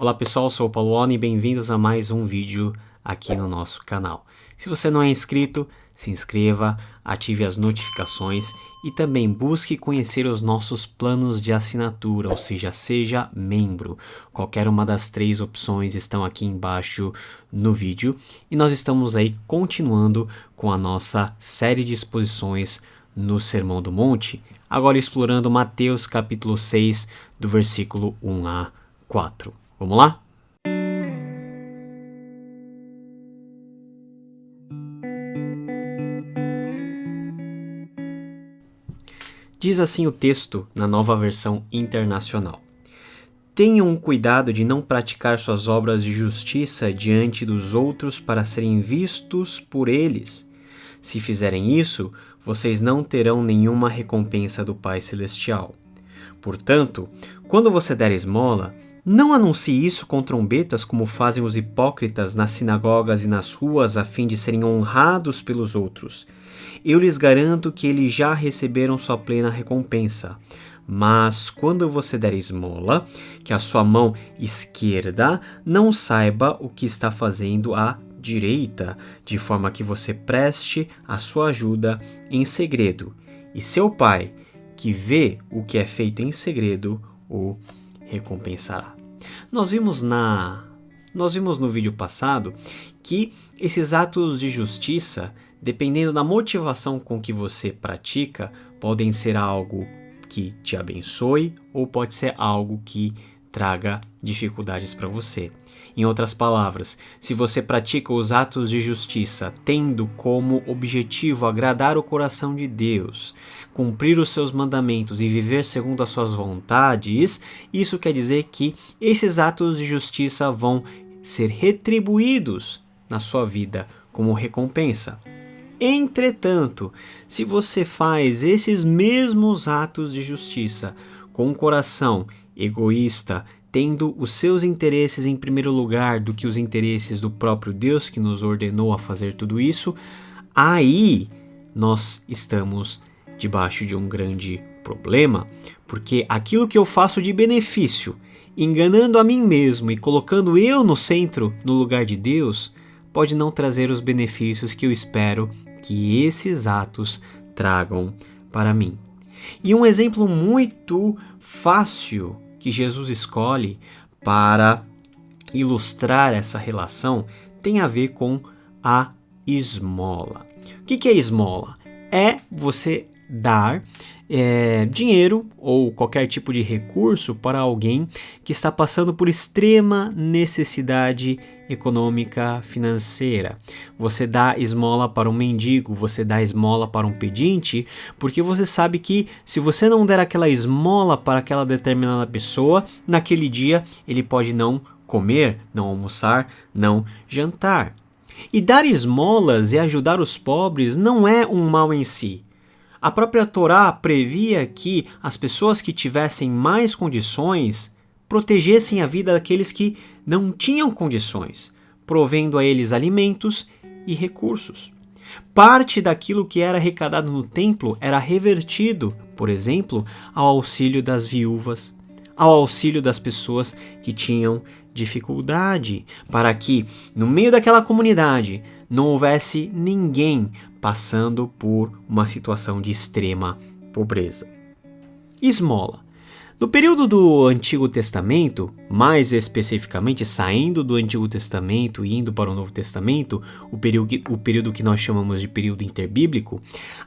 Olá pessoal, sou o Paulo Oni e bem-vindos a mais um vídeo aqui no nosso canal. Se você não é inscrito, se inscreva, ative as notificações e também busque conhecer os nossos planos de assinatura, ou seja, seja membro. Qualquer uma das três opções estão aqui embaixo no vídeo e nós estamos aí continuando com a nossa série de exposições no Sermão do Monte, agora explorando Mateus capítulo 6, do versículo 1 a 4. Vamos lá? Diz assim o texto na Nova Versão Internacional: Tenham cuidado de não praticar suas obras de justiça diante dos outros para serem vistos por eles. Se fizerem isso, vocês não terão nenhuma recompensa do Pai Celestial. Portanto, quando você der esmola, não anuncie isso com trombetas como fazem os hipócritas nas sinagogas e nas ruas a fim de serem honrados pelos outros. Eu lhes garanto que eles já receberam sua plena recompensa. Mas quando você der esmola, que a sua mão esquerda não saiba o que está fazendo a direita, de forma que você preste a sua ajuda em segredo. E seu pai, que vê o que é feito em segredo, o recompensará. Nós vimos no vídeo passado que esses atos de justiça, dependendo da motivação com que você pratica, podem ser algo que te abençoe ou pode ser algo que traga dificuldades para você. Em outras palavras, se você pratica os atos de justiça tendo como objetivo agradar o coração de Deus, cumprir os seus mandamentos e viver segundo as suas vontades, isso quer dizer que esses atos de justiça vão ser retribuídos na sua vida como recompensa. Entretanto, se você faz esses mesmos atos de justiça com um coração egoísta, tendo os seus interesses em primeiro lugar do que os interesses do próprio Deus que nos ordenou a fazer tudo isso, aí nós estamos debaixo de um grande problema, porque aquilo que eu faço de benefício, enganando a mim mesmo e colocando eu no centro, no lugar de Deus, pode não trazer os benefícios que eu espero que esses atos tragam para mim. E um exemplo muito fácil que Jesus escolhe para ilustrar essa relação tem a ver com a esmola. O que é esmola? É você dar dinheiro ou qualquer tipo de recurso para alguém que está passando por extrema necessidade econômica financeira. Você dá esmola para um mendigo, você dá esmola para um pedinte, porque você sabe que se você não der aquela esmola para aquela determinada pessoa, naquele dia ele pode não comer, não almoçar, não jantar. E dar esmolas e ajudar os pobres não é um mal em si. A própria Torá previa que as pessoas que tivessem mais condições protegessem a vida daqueles que não tinham condições, provendo a eles alimentos e recursos. Parte daquilo que era arrecadado no templo era revertido, por exemplo, ao auxílio das viúvas, ao auxílio das pessoas que tinham dificuldade, para que no meio daquela comunidade não houvesse ninguém passando por uma situação de extrema pobreza. Esmola. No período do Antigo Testamento, mais especificamente saindo do Antigo Testamento e indo para o Novo Testamento, o período que nós chamamos de período interbíblico,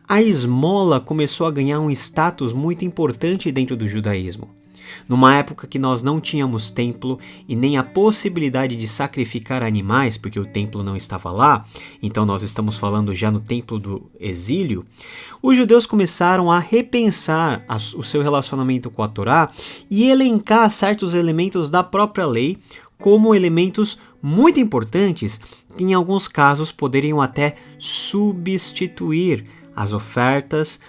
a esmola começou a ganhar um status muito importante dentro do judaísmo. Numa época que nós não tínhamos templo e nem a possibilidade de sacrificar animais, porque o templo não estava lá, então nós estamos falando já no templo do exílio, os judeus começaram a repensar o seu relacionamento com a Torá e elencar certos elementos da própria lei como elementos muito importantes que em alguns casos poderiam até substituir as ofertas,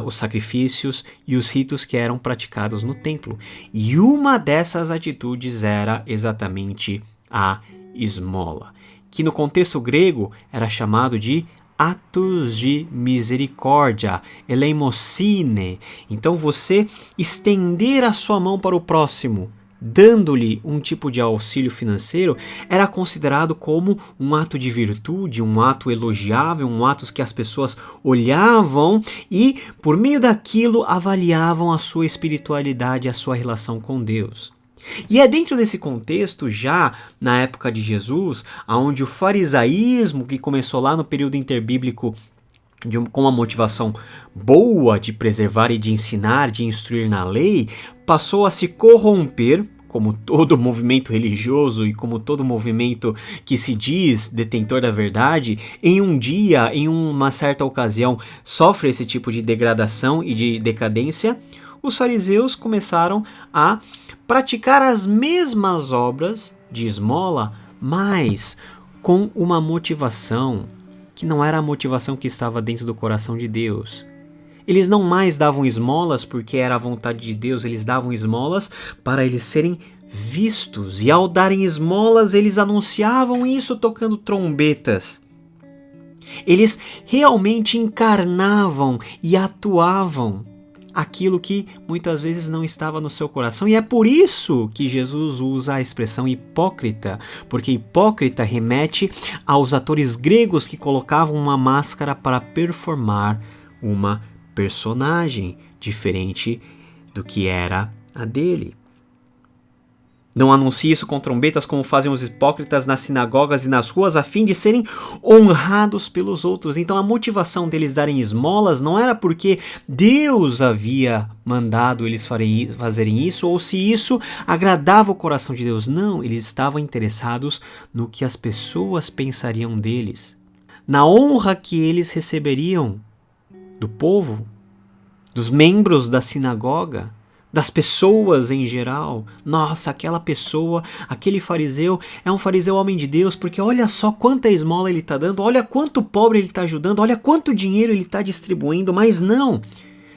os sacrifícios e os ritos que eram praticados no templo. E uma dessas atitudes era exatamente a esmola, que no contexto grego era chamado de atos de misericórdia, eleimosine. Então você estender a sua mão para o próximo, dando-lhe um tipo de auxílio financeiro, era considerado como um ato de virtude, um ato elogiável, um ato que as pessoas olhavam e, por meio daquilo, avaliavam a sua espiritualidade, a sua relação com Deus. E é dentro desse contexto, já na época de Jesus, onde o farisaísmo, que começou lá no período interbíblico com uma motivação boa de preservar e de ensinar, de instruir na lei, passou a se corromper, como todo movimento religioso e como todo movimento que se diz detentor da verdade, em um dia, em uma certa ocasião, sofre esse tipo de degradação e de decadência. Os fariseus começaram a praticar as mesmas obras de esmola, mas com uma motivação que não era a motivação que estava dentro do coração de Deus. Eles não mais davam esmolas porque era a vontade de Deus, eles davam esmolas para eles serem vistos. E ao darem esmolas, eles anunciavam isso tocando trombetas. Eles realmente encarnavam e atuavam aquilo que muitas vezes não estava no seu coração, e é por isso que Jesus usa a expressão hipócrita, porque hipócrita remete aos atores gregos que colocavam uma máscara para performar uma personagem diferente do que era a dele. Não anuncie isso com trombetas como fazem os hipócritas nas sinagogas e nas ruas a fim de serem honrados pelos outros. Então a motivação deles darem esmolas não era porque Deus havia mandado eles fazerem isso ou se isso agradava o coração de Deus. Não, eles estavam interessados no que as pessoas pensariam deles, na honra que eles receberiam do povo, dos membros da sinagoga, das pessoas em geral. Nossa, aquela pessoa, aquele fariseu é um fariseu homem de Deus, porque olha só quanta esmola ele está dando, olha quanto pobre ele está ajudando, olha quanto dinheiro ele está distribuindo. Mas não,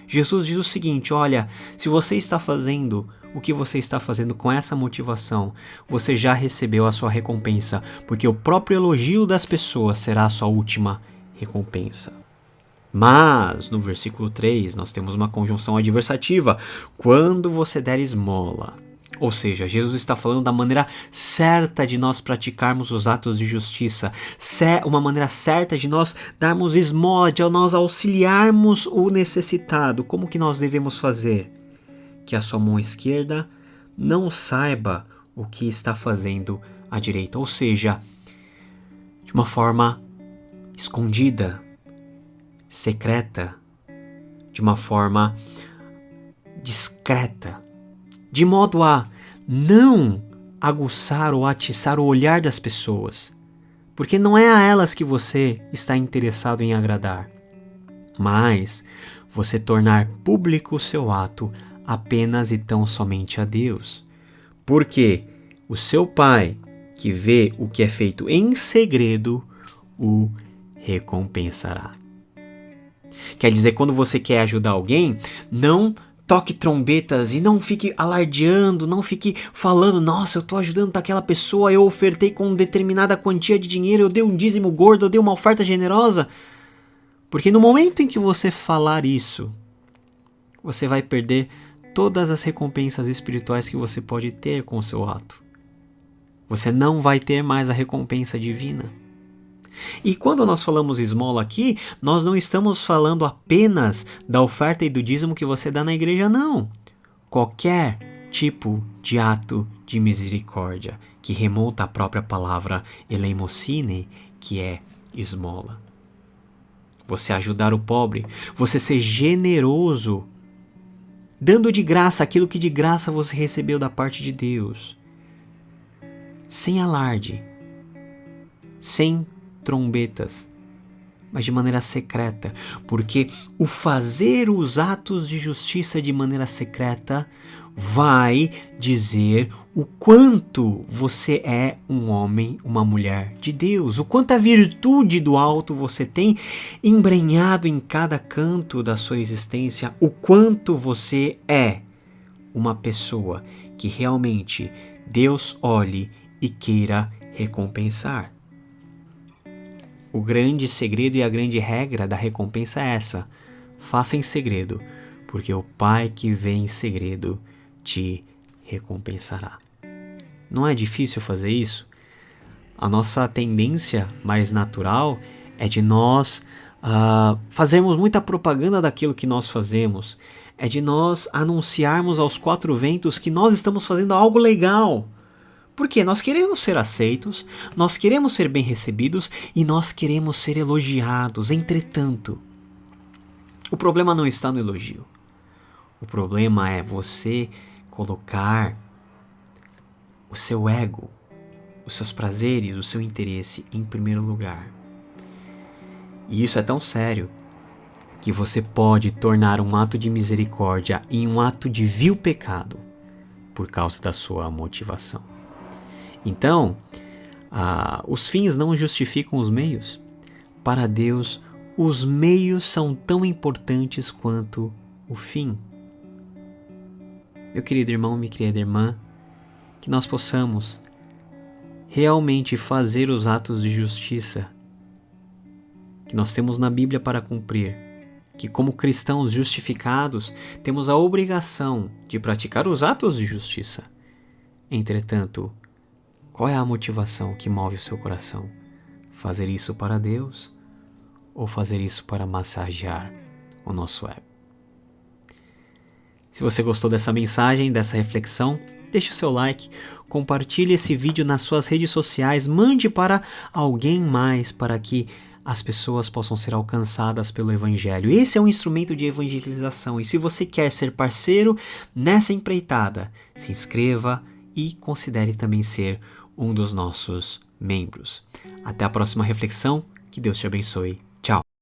Jesus diz o seguinte: olha, se você está fazendo o que você está fazendo com essa motivação, você já recebeu a sua recompensa, porque o próprio elogio das pessoas será a sua última recompensa. Mas, no versículo 3, nós temos uma conjunção adversativa. Quando você der esmola. Ou seja, Jesus está falando da maneira certa de nós praticarmos os atos de justiça. Uma maneira certa de nós darmos esmola, de nós auxiliarmos o necessitado. Como que nós devemos fazer? Que a sua mão esquerda não saiba o que está fazendo a direita. Ou seja, de uma forma escondida, secreta, de uma forma discreta, de modo a não aguçar ou atiçar o olhar das pessoas, porque não é a elas que você está interessado em agradar, mas você tornar público o seu ato apenas e tão somente a Deus, porque o seu Pai, que vê o que é feito em segredo, o recompensará. Quer dizer, quando você quer ajudar alguém, não toque trombetas e não fique alardeando, não fique falando: nossa, eu estou ajudando aquela pessoa, eu ofertei com determinada quantia de dinheiro, eu dei um dízimo gordo, eu dei uma oferta generosa. Porque no momento em que você falar isso, você vai perder todas as recompensas espirituais que você pode ter com o seu ato. Você não vai ter mais a recompensa divina. E quando nós falamos esmola aqui, nós não estamos falando apenas da oferta e do dízimo que você dá na igreja, não. Qualquer tipo de ato de misericórdia que remonta à própria palavra eleimosine, que é esmola. Você ajudar o pobre, você ser generoso, dando de graça aquilo que de graça você recebeu da parte de Deus. Sem alarde, sem trombetas, mas de maneira secreta, porque o fazer os atos de justiça de maneira secreta vai dizer o quanto você é um homem, uma mulher de Deus, o quanto a virtude do alto você tem embrenhado em cada canto da sua existência, o quanto você é uma pessoa que realmente Deus olhe e queira recompensar. O grande segredo e a grande regra da recompensa é essa: faça em segredo, porque o Pai que vê em segredo te recompensará. Não é difícil fazer isso? A nossa tendência mais natural é de nós fazermos muita propaganda daquilo que nós fazemos, é de nós anunciarmos aos quatro ventos que nós estamos fazendo algo legal. Porque nós queremos ser aceitos, nós queremos ser bem recebidos e nós queremos ser elogiados. Entretanto, o problema não está no elogio. O problema é você colocar o seu ego, os seus prazeres, o seu interesse em primeiro lugar. E isso é tão sério que você pode tornar um ato de misericórdia em um ato de vil pecado por causa da sua motivação. Então, os fins não justificam os meios. Para Deus, os meios são tão importantes quanto o fim. Meu querido irmão, minha querida irmã, que nós possamos realmente fazer os atos de justiça que nós temos na Bíblia para cumprir, que como cristãos justificados temos a obrigação de praticar os atos de justiça. Entretanto, qual é a motivação que move o seu coração? Fazer isso para Deus ou fazer isso para massagear o nosso ego? Se você gostou dessa mensagem, dessa reflexão, deixe o seu like, compartilhe esse vídeo nas suas redes sociais, mande para alguém mais para que as pessoas possam ser alcançadas pelo Evangelho. Esse é um instrumento de evangelização e se você quer ser parceiro nessa empreitada, se inscreva e considere também ser um dos nossos membros. Até a próxima reflexão, que Deus te abençoe. Tchau!